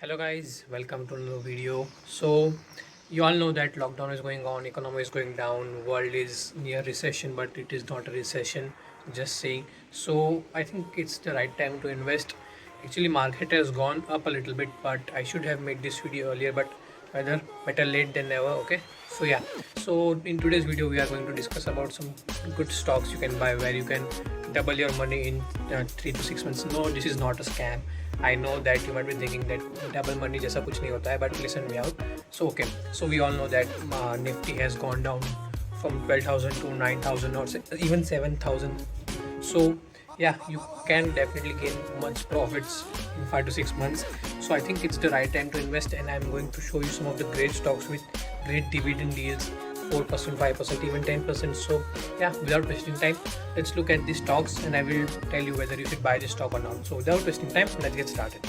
Hello guys, welcome to another video. So you all know that lockdown is going on, economy is going down, world is near recession, but it is not a recession, just saying. So I think it's the right time to invest. Actually market has gone up a little bit, but I should have made this video earlier, but rather better late than never. Okay, so yeah, so in today's video we are going to discuss about some good stocks you can buy where you can double your money in 3 to 6 months. No, this is not a scam. I know that you might be thinking that double money जैसा कुछ नहीं होता है, but listen me out. So okay, so we all know that Nifty has gone down from 12,000 to 9,000 or even 7,000. So yeah, you can definitely gain much profits in 5 to 6 months. So I think it's the right time to invest, and I'm going to show you some of the great stocks with great dividend deals, 4%, 5%, even 10%. So yeah, without wasting time, let's look at these stocks and I will tell you whether you should buy this stock or not. So without wasting time, let's get started.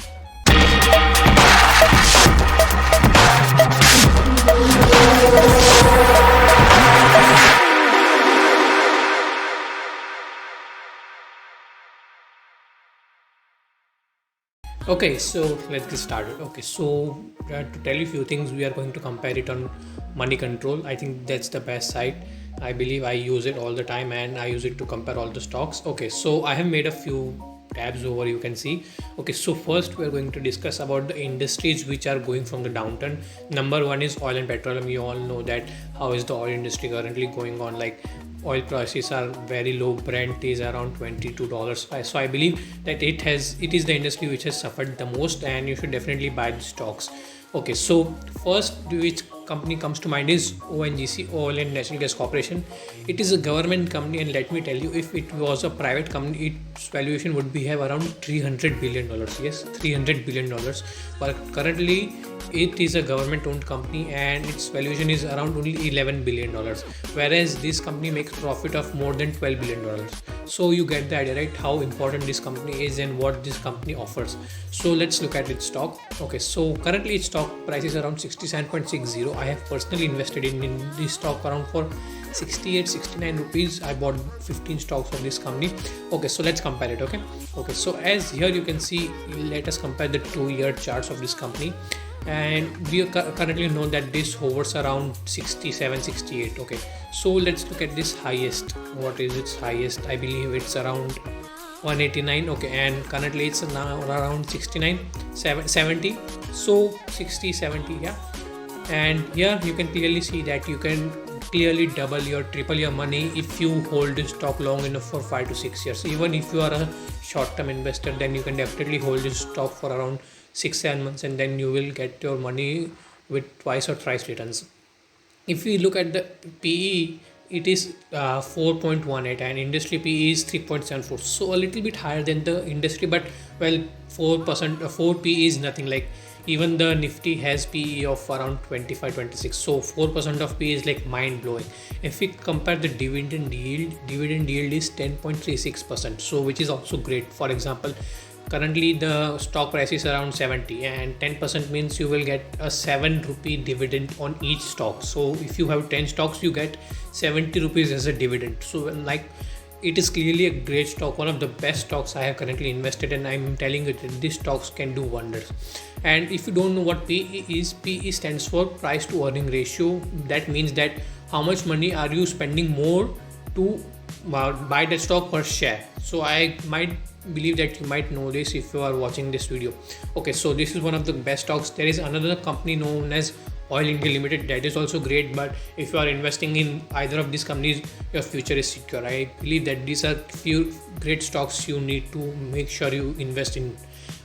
Okay, so let's get started. Okay, so to tell you a few things, we are going to compare it on Money Control. I think that's the best site. I believe I use it all the time and I use it to compare all the stocks. Okay, so I have made a few tabs over, you can see. Okay, so first we are going to discuss about the industries which are going from the downturn. Number one is oil and petroleum. You all know that how is the oil industry currently going on, like oil prices are very low. Brent is around $22. So I believe that it is the industry which has suffered the most, and you should definitely buy the stocks. Okay, so first which company comes to mind is ONGC, Oil and Natural Gas Corporation. It is a government company, and let me tell you, if it was a private company, its valuation would be have around $300 billion. Yes, $300 billion. But currently it is a government owned company and its valuation is around only $11 billion, whereas this company makes profit of more than $12 billion. So you get the idea, right, how important this company is and what this company offers. So let's look at its stock. Okay, so currently its stock price is around 67.60. I have personally invested in this stock around for 68-69 rupees. I bought 15 stocks of this company. Okay, so let's compare it. Okay, so as here you can see, let us compare the 2-year charts of this company, and we currently know that this hovers around 67-68. Okay, so let's look at this highest. What is its highest? I believe it's around 189. Okay, and currently it's now around 69 70. So 60-70, yeah. And here you can clearly see that you can clearly triple your money if you hold this stock long enough for 5 to 6 years. Even if you are a short-term investor, then you can definitely hold this stock for around 6-7 months, and then you will get your money with twice or thrice returns. If we look at the PE, it is 4.18 and industry PE is 3.74, so a little bit higher than the industry, but well, 4% 4 PE is nothing. Like even the Nifty has PE of around 25-26, so 4% of PE is like mind blowing. If we compare the dividend yield is 10.36%, so which is also great. For example, currently the stock price is around 70, and 10% means you will get a 7 rupee dividend on each stock. So if you have 10 stocks, you get 70 rupees as a dividend. So like, it is clearly a great stock, one of the best stocks I have currently invested in. I'm telling you that these stocks can do wonders. And if you don't know what PE is, PE stands for price to earning ratio. That means that how much money are you spending more to buy the stock per share. So I might believe that you might know this if you are watching this video. Okay, so this is one of the best stocks. There is another company known as Oil India Limited, that is also great, but if you are investing in either of these companies, your future is secure. I believe that these are few great stocks you need to make sure you invest in.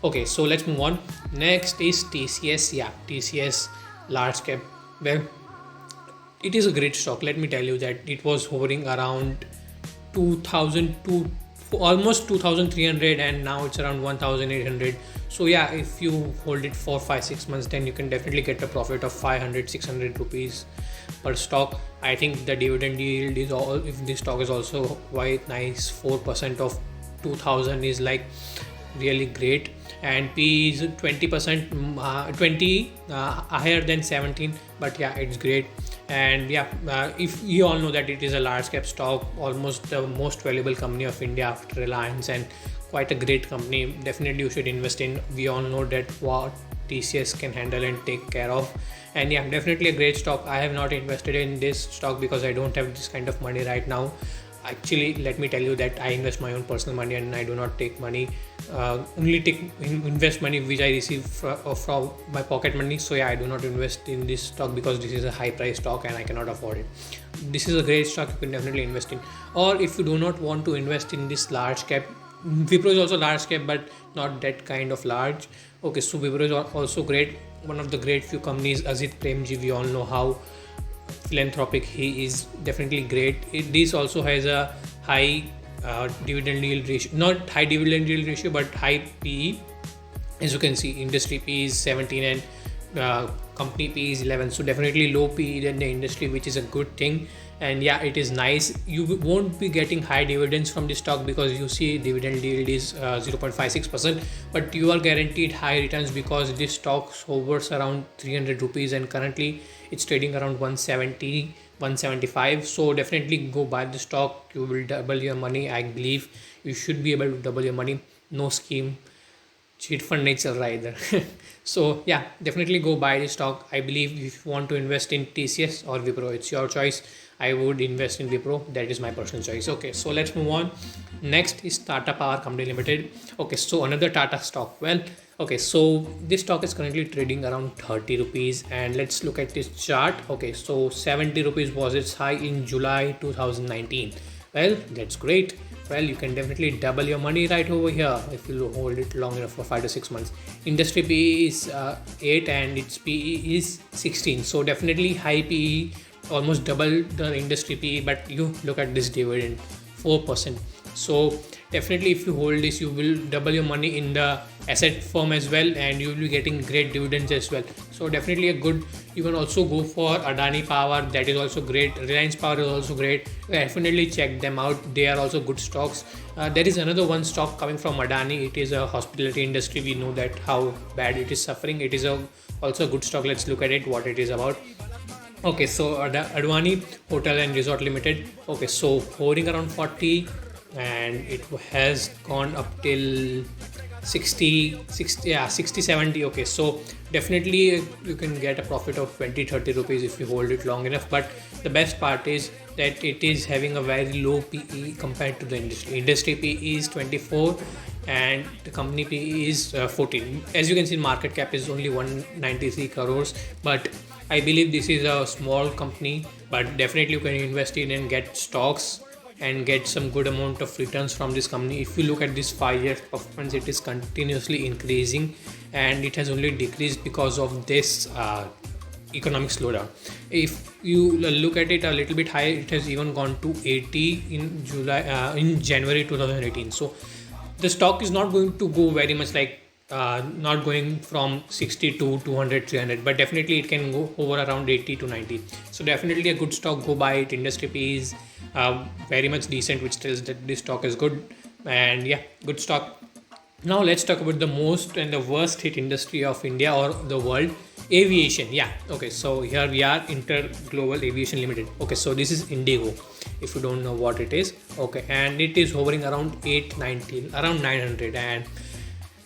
Okay, so let's move on. Next is TCS. Yeah, TCS large cap. Well, it is a great stock. Let me tell you that it was hovering around 2002, almost 2300, and now it's around 1800. So yeah, if you hold it for 5-6 months, then you can definitely get a profit of 500-600 rupees per stock. I think the dividend yield is all, if this stock is also quite nice, 4% of 2000 is like really great, and P is 20%, 20 higher than 17, but yeah, it's great. And yeah, if you all know that it is a large cap stock, almost the most valuable company of India after Reliance, and quite a great company. Definitely you should invest in. We all know that what TCS can handle and take care of. And yeah, definitely a great stock. I have not invested in this stock because I don't have this kind of money right now. Actually, let me tell you that I invest my own personal money and I do not take money, only invest money which I receive from my pocket money. So yeah, I do not invest in this stock because this is a high price stock and I cannot afford it. This is a great stock you can definitely invest in. Or if you do not want to invest in this large cap, Wipro is also large cap but not that kind of large. Okay, so Wipro is also great, one of the great few companies. Azit Premji, we all know how philanthropic he is, definitely great. This also has a high dividend yield ratio, not high dividend yield ratio but high PE. As you can see, industry PE is 17 and company PE is 11, so definitely low PE than the industry, which is a good thing. And yeah, it is nice. You won't be getting high dividends from the stock because you see dividend yield is 0.56%, but you are guaranteed high returns because this stock hovers around 300 rupees and currently it's trading around 170 175. So definitely go buy the stock, you will double your money. I believe you should be able to double your money. No scheme cheat fund nahi chal raha idhar. So yeah, definitely go buy the stock. I believe if you want to invest in TCS or Wipro, it's your choice. I would invest in Wipro. That is my personal choice. Okay, so let's move on. Next is Tata Power Company Limited. Okay, so another Tata stock. Well, okay, so this stock is currently trading around 30 rupees and let's look at this chart. Okay, so 70 rupees was its high in July 2019. Well, that's great. Well, you can definitely double your money right over here if you hold it long enough for 5 to 6 months. Industry PE is 8 and its PE is 16. So definitely high PE, almost double the industry PE, but you look at this dividend, 4%. So definitely if you hold this, you will double your money in the asset firm as well and you will be getting great dividends as well. So definitely a good. You can also go for Adani Power, that is also great. Reliance Power is also great. Definitely check them out, they are also good stocks. There is another one stock coming from Adani. It is a hospitality industry. We know that how bad it is suffering. It is also a good stock. Let's look at it, what it is about. Okay, so Advani Hotel and Resort Limited. Okay, so hovering around 40 and it has gone up till 60 70. Okay, so definitely you can get a profit of 20-30 rupees if you hold it long enough. But the best part is that it is having a very low PE compared to the industry PE is 24 and the company PE is 14. As you can see, market cap is only 193 crores, but I believe this is a small company, but definitely you can invest in and get stocks and get some good amount of returns from this company. If you look at this 5-year performance, it is continuously increasing and it has only decreased because of this economic slowdown. If you look at it a little bit higher, it has even gone to 80 in January 2018. So the stock is not going to go very much like not going from 60 to 200 300, but definitely it can go over around 80 to 90. So definitely a good stock, go buy it. Industry P is very much decent, which tells that this stock is good. And yeah, good stock. Now let's talk about the most and the worst hit industry of India or the world, aviation. Yeah, okay, so here we are, Inter Global Aviation Limited. Okay, so this is Indigo, if you don't know what it is. Okay, and it is hovering around 890, around 900. And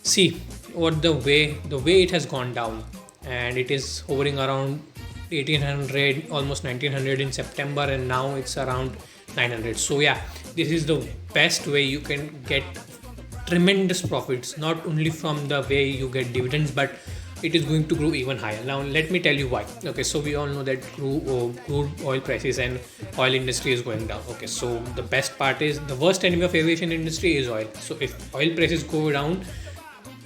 see what the way it has gone down, and it is hovering around 1800, almost 1900 in September, and now it's around 900. So yeah, this is the best way you can get tremendous profits, not only from the way you get dividends, but it is going to grow even higher. Now let me tell you why. Okay, so we all know that crude oil prices and oil industry is going down. Okay, so the best part is, the worst enemy of aviation industry is oil. So if oil prices go down,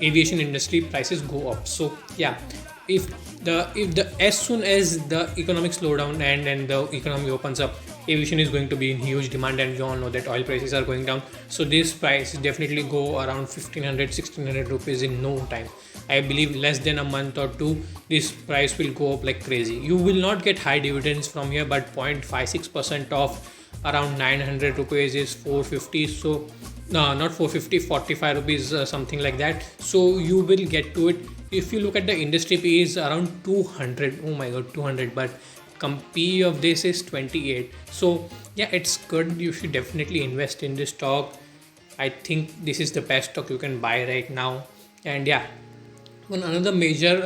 aviation industry prices go up. So yeah, if the as soon as the economic slowdown and the economy opens up, aviation is going to be in huge demand, and we all know that oil prices are going down. So this price definitely go around 1500 rupees in no time. I believe less than a month or two, this price will go up like crazy. You will not get high dividends from here, but 0.56% of around 900 rupees is 450. So no, not 450, 45 rupees, something like that. So you will get to it. If you look at the industry P is around 200. Oh my god, 200. But P of this is 28. So yeah, it's good. You should definitely invest in this stock. I think this is the best stock you can buy right now. And yeah, One another major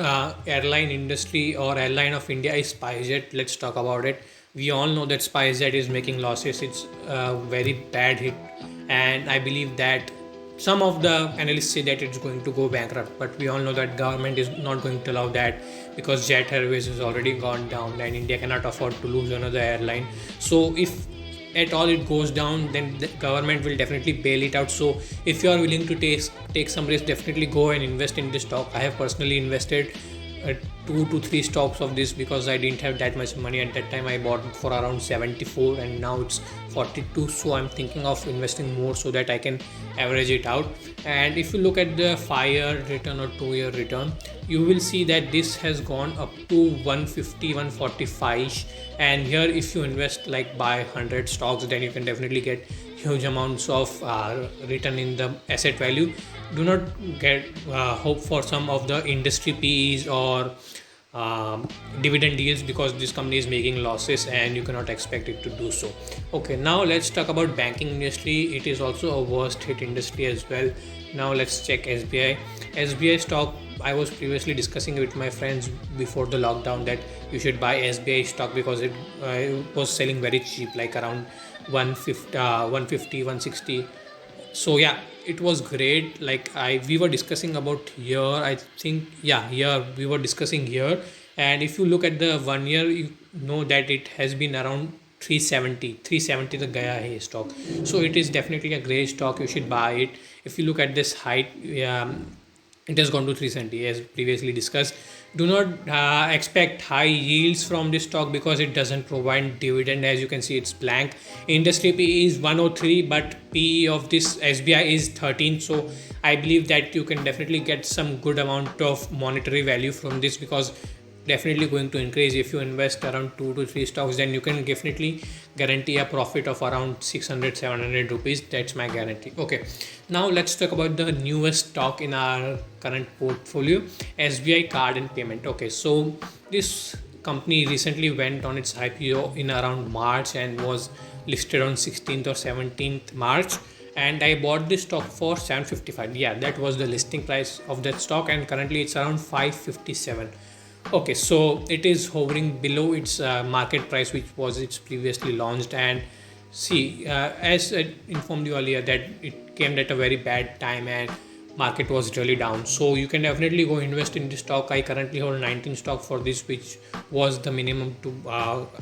airline industry or airline of India is SpiceJet. Let's talk about it. We all know that SpiceJet is making losses. It's a very bad hit, and I believe that some of the analysts say that it's going to go bankrupt. But we all know that government is not going to allow that because Jet Airways has already gone down, and India cannot afford to lose another airline. So if at all it goes down, then the government will definitely bail it out. So if you are willing to take some risk, definitely go and invest in this stock. I have personally invested 2 to 3 stocks of this because I didn't have that much money at that time. I bought it for around 74 and now it's 42. So I'm thinking of investing more so that I can average it out. And if you look at the 5-year return or 2-year return, you will see that this has gone up to 150, 145. And here if you invest like buy 100 stocks, then you can definitely get huge amounts of return in the asset value. Do not get hope for some of the industry PEs or dividend deals because this company is making losses and you cannot expect it to do so. Okay, now let's talk about banking industry. It is also a worst hit industry as well. Now let's check SBI. SBI stock, I was previously discussing with my friends before the lockdown that you should buy SBI stock because it was selling very cheap, like around 150, 160. So yeah, it was great. Like we were discussing about here, I think, yeah, here we were discussing here. And if you look at the 1 year, you know that it has been around 370 the Gaya Hai stock. So it is definitely a great stock. You should buy it. If you look at this height, it has gone to 370 as previously discussed. Do not expect high yields from this stock because it doesn't provide dividend. As you can see, it's blank. Industry PE is 103, but PE of this SBI is 13. So I believe that you can definitely get some good amount of monetary value from this because definitely going to increase. If you invest around 2 to 3 stocks, then you can definitely guarantee a profit of around 600-700 rupees. That's my guarantee. Okay, now let's talk about the newest stock in our current portfolio, SBI Card and Payment. Okay, so this company recently went on its IPO in around March and was listed on 16th or 17th March, and I bought this stock for 755. Yeah, that was the listing price of that stock, and currently it's around 557. Okay, so it is hovering below its market price, which was its previously launched. And see, as I informed you earlier, that it came at a very bad time and market was really down. So you can definitely go invest in this stock. I currently hold 19 stock for this, which was the minimum to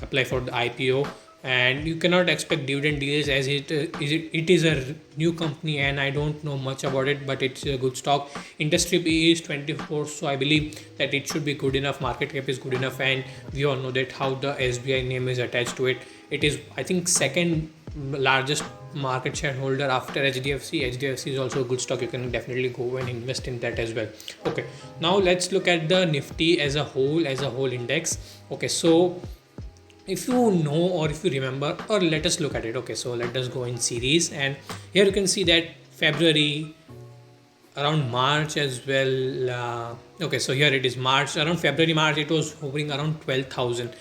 apply for the IPO. And you cannot expect dividend deals as it is a new company and I don't know much about it, but it's a good stock. Industry PE is 24, so I believe that it should be good enough. Market cap is good enough, and we all know that how the SBI name is attached to it. It is, I think, second largest market shareholder after HDFC. HDFC is also a good stock. You can definitely go and invest in that as well. Okay, now let's look at the Nifty as a whole index. Okay, so if you know or if you remember, or let us look at it. Okay, so let us go in series, and here you can see that February, around March as well. Okay, so here it is March, around February, March, it was hovering around 12,000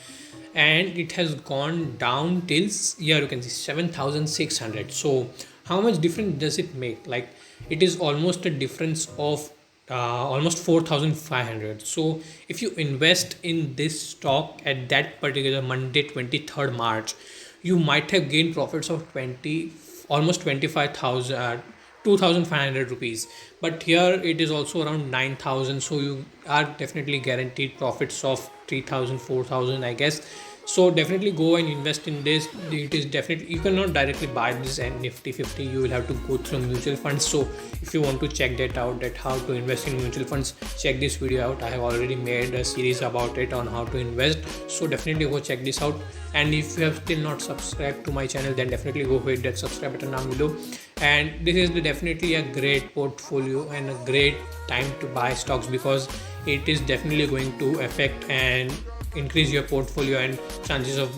and it has gone down till here you can see 7,600. So how much difference does it make? Like it is almost a difference of almost 4,500. So if you invest in this stock at that particular Monday 23rd March, you might have gained profits of 20, almost 25,000, 2,500 rupees. But here it is also around 9,000, so you are definitely guaranteed profits of 3,000, 4,000, I guess. So definitely go and invest in this. It is definitely, you cannot directly buy this and Nifty 50. You will have to go through mutual funds. So if you want to check that out, that how to invest in mutual funds, check this video out. I have already made a series about it on how to invest. So definitely go check this out. And if you have still not subscribed to my channel, then definitely go hit that subscribe button down below. And this is definitely a great portfolio and a great time to buy stocks because it is definitely going to affect and increase your portfolio and chances of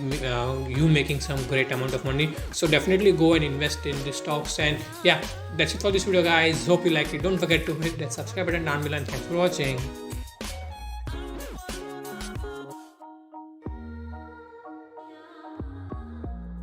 you making some great amount of money. So definitely go and invest in the stocks. And yeah, that's it for this video, guys. Hope you liked it. Don't forget to hit that subscribe button down below, and thanks for watching.